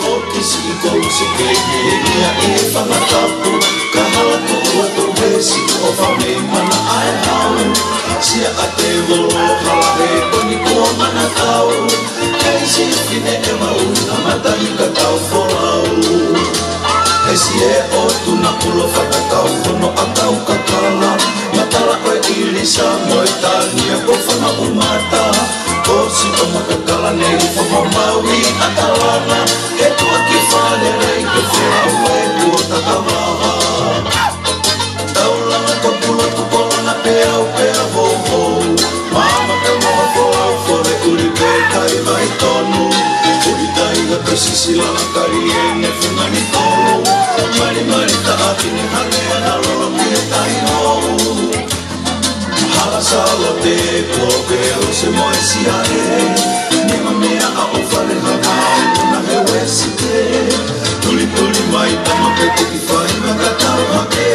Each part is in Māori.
Siko usikenya ifa matapu kahala tu besi ofa me mana ai hau sia ate volo halahe koni ko mana tau kai si fine e mau na mata ni ka tau folau esi e o tu na pulo fata kau kono akau kakala matala o ilisa moitania ko fana umata ko si o makakala nei fo maui atalana e tu aki fale rei ke fera ue tu o takamaha taulanga ko pula tu polanga pea o pea ho ho mama ka moa folau fore uri pe kai vai tonu uri tai ga ka sisilanga kari e ne fungani tolu mari mari ta aki ne hane na lolo kia tai hou hala salo te koke o se moe si ae Nima mea a o fale hana una he wesi te Tuli tuli mai tama pete ki whai maka tau hake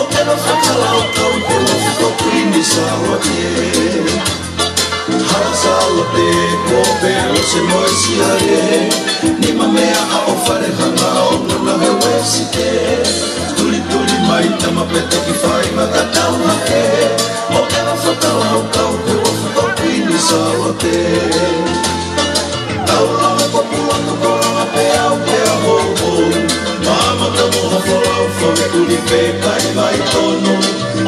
O te no whakala o tau te wafiko kuini sawa ke Hala salo te koke o se moe si ae Nima mea a o fale hana una he wesi te Tuli tuli mai tama pete ki whai maka tau hake O te no whakala o tau te wafiko kuini sawa ke Taulanga ko pula ko koranga pea o pea ho ho Mama ka moha folau fome uli pe kai mai tono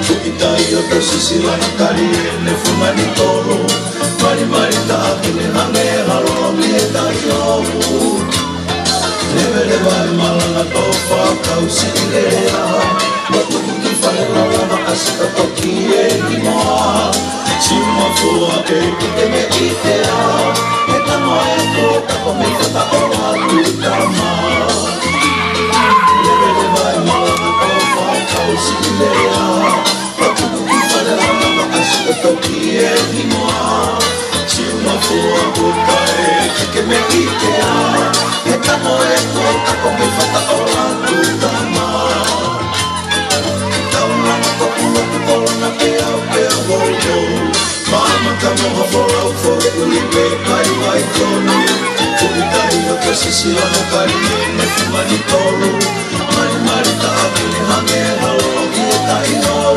Tukitai o te sisilana kari e ne fumani toro Mari mari ta aki ne hange halolo mi e tai ohu Levele vai malanga tofa kau si ilea Watu kuki fale lalama asika toki e ni moa Sima fua e kike me itea Etano e ko kako me kata o atu tama Levele vai malanga tofa kau si ilea Watu kuki fale lalama asika toki e ni moa Sima fua kuka e kike me itea Etano e ko kako me kata o atu tama Taulanga ko pula tu polana pea o pea ho ho Mama ka moha folau fore uli pe kai vai tonu Kukitai o te sisilana kari e ne fumani tolu Mari mari ta aki ne hange halolo ki e tai hou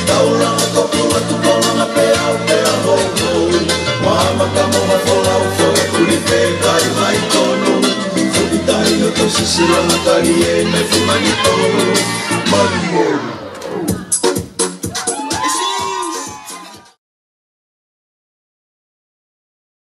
Taulanga ko pula tu polana pea o pea ho ho Mama ka moha folau fore uli pe kai vai tonu Kukitai o te sisilana kari e ne fumani tolu Mari mori